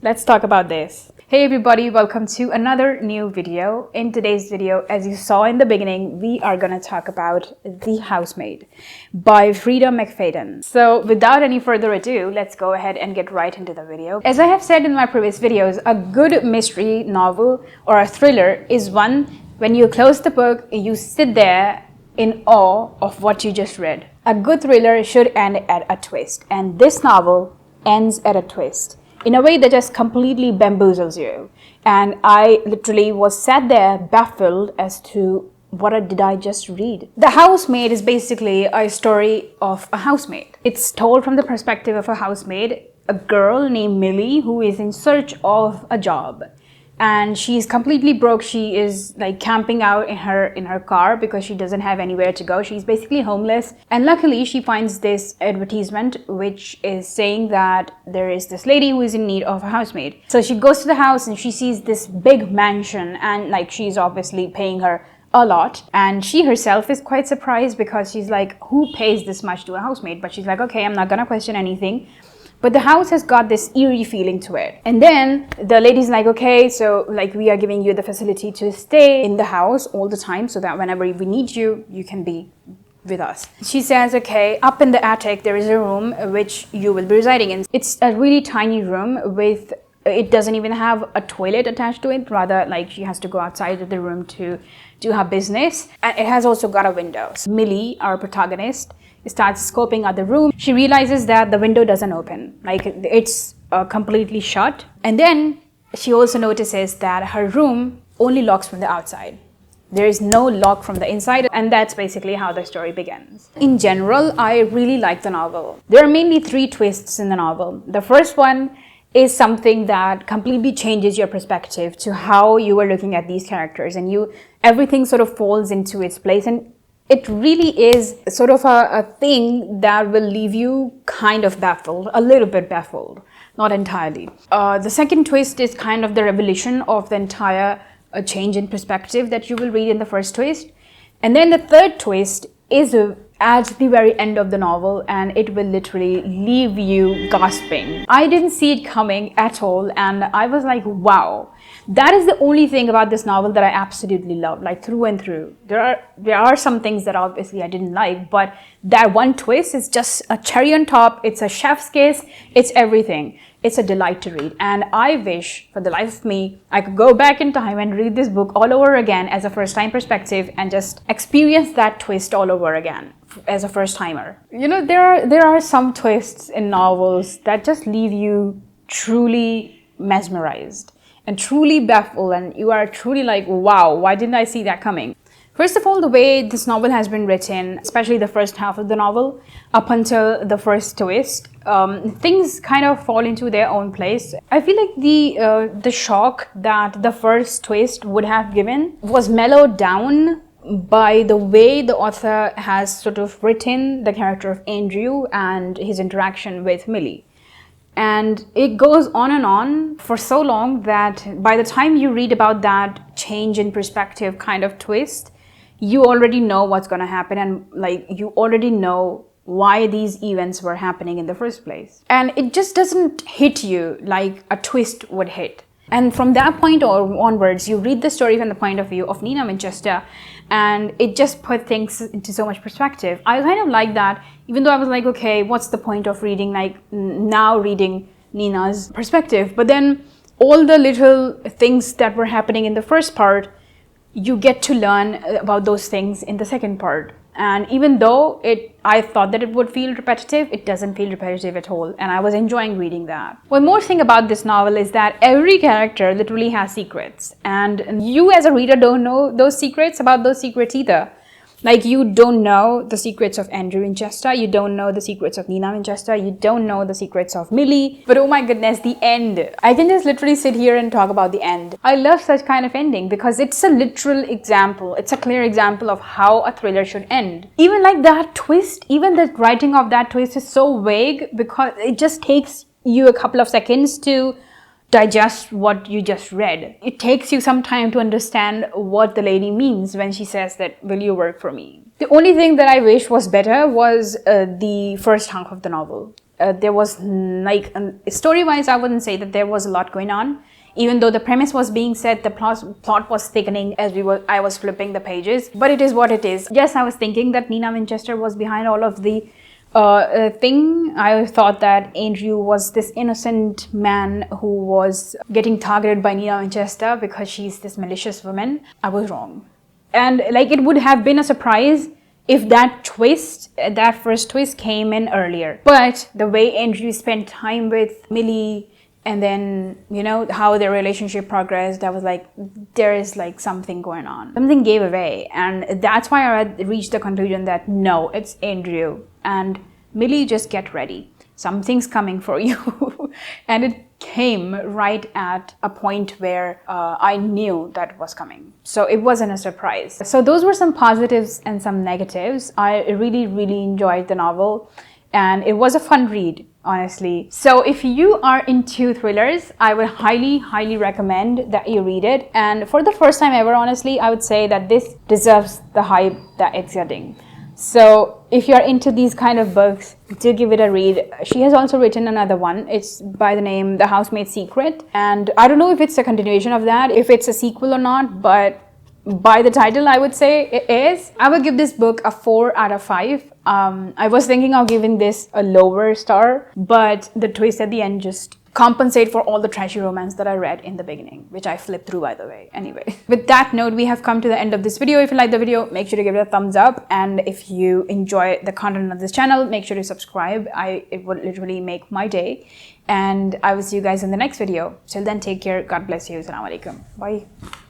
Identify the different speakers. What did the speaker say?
Speaker 1: Let's talk about this. Hey everybody, welcome to another new video. In today's video, as you saw in the beginning, we are going to talk about The Housemaid by Freida McFadden. So without any further ado, let's go ahead and get right into the video. As I have said in my previous videos, a good mystery novel or a thriller is one when you close the book, you sit there in awe of what you just read. A good thriller should end at a twist, and this novel ends at a twist in a way that just completely bamboozles you. And I literally was sat there baffled as to what did I just read. The Housemaid is basically a story of a housemaid. It's told from the perspective of a housemaid, a girl named Millie who is in search of a job. And she's completely broke. She is like camping out in her car because she doesn't have anywhere to go. She's basically homeless. And luckily she finds this advertisement which is saying that there is this lady who is in need of a housemaid. So she goes to the house and she sees this big mansion, and like she's obviously paying her a lot, and she herself is quite surprised because she's like, who pays this much to a housemaid? But she's like, okay, I'm not gonna question anything. But the house has got this eerie feeling to it. And then the lady's like, okay, so like we are giving you the facility to stay in the house all the time so that whenever we need you, you can be with us. She says, okay, up in the attic, there is a room which you will be residing in. It's a really tiny room with, it doesn't even have a toilet attached to it. Rather, like she has to go outside of the room to do her business. And it has also got a window. So Millie, our protagonist, starts scoping out the room. She realizes that the window doesn't open, like it's completely shut. And then she also notices that her room only locks from the outside. There is no lock from the inside, and that's basically how the story begins. In general, I really like the novel. There are mainly 3 twists in the novel. The first one is something that completely changes your perspective to how you are looking at these characters, and everything sort of falls into its place, and it really is sort of a thing that will leave you kind of baffled, a little bit baffled, not entirely. The second twist is kind of the revelation of the entire change in perspective that you will read in the first twist. And then the third twist is at the very end of the novel, and it will literally leave you gasping. I didn't see it coming at all, and I was like, wow. That is the only thing about this novel that I absolutely love, like through and through. There are some things that obviously I didn't like, but that one twist is just a cherry on top. It's a chef's kiss. It's everything. It's a delight to read. And I wish, for the life of me, I could go back in time and read this book all over again as a first-time perspective and just experience that twist all over again as a first-timer. You know, there are some twists in novels that just leave you truly mesmerized and truly baffled, and you are truly like, wow, why didn't I see that coming? First of all, the way this novel has been written, especially the first half of the novel, up until the first twist, things kind of fall into their own place. I feel like the shock that the first twist would have given was mellowed down by the way the author has sort of written the character of Andrew and his interaction with Millie. And it goes on and on for so long that by the time you read about that change in perspective kind of twist, you already know what's going to happen, and like you already know why these events were happening in the first place. And it just doesn't hit you like a twist would hit. And from that point onwards, you read the story from the point of view of Nina Winchester, and it just put things into so much perspective. I kind of like that, even though I was like, okay, what's the point of reading reading Nina's perspective? But then all the little things that were happening in the first part, you get to learn about those things in the second part. And even though I thought that it would feel repetitive, it doesn't feel repetitive at all. And I was enjoying reading that. One more thing about this novel is that every character literally has secrets. And you as a reader don't know those secrets about those secrets either. Like, you don't know the secrets of Andrew Winchester, you don't know the secrets of Nina Winchester, you don't know the secrets of Millie. But oh my goodness, the end. I can just literally sit here and talk about the end. I love such kind of ending because it's a literal example, it's a clear example of how a thriller should end. Even like that twist, even the writing of that twist is so vague because it just takes you a couple of seconds to digest what you just read. It takes you some time to understand what the lady means when she says that, will you work for me? The only thing that I wish was better was the first half of the novel. there was like, story-wise, I wouldn't say that there was a lot going on. Even though the premise was being set, the plot was thickening as I was flipping the pages. But it is what it is. Yes, I was thinking that Nina Winchester was behind all of the thing. I thought that Andrew was this innocent man who was getting targeted by Nina Winchester because she's this malicious woman. I was wrong. And like, it would have been a surprise if that twist, that first twist came in earlier. But the way Andrew spent time with Millie, and then, you know, how their relationship progressed, I was like, there is like something going on. Something gave away. And that's why I reached the conclusion that no, it's Andrew. And Millie, just get ready. Something's coming for you. And it came right at a point where I knew that was coming. So it wasn't a surprise. So those were some positives and some negatives. I really, really enjoyed the novel. And it was a fun read, honestly. So if you are into thrillers, I would highly, highly recommend that you read it. And for the first time ever, honestly, I would say that this deserves the hype that it's getting. So if you're into these kind of books, do give it a read. She has also written another one. It's by the name The Housemaid's Secret. And I don't know if it's a continuation of that, if it's a sequel or not, but by the title, I would say it is. I would give this book a 4 out of 5. I was thinking of giving this a lower star, but the twist at the end just compensate for all the trashy romance that I read in the beginning, which I flipped through, by the way. Anyway, with that note, we have come to the end of this video. If you like the video, make sure to give it a thumbs up. And if you enjoy the content of this channel, make sure to subscribe. It would literally make my day. And I will see you guys in the next video. Till then, take care. God bless you. Assalamu alaikum. Bye.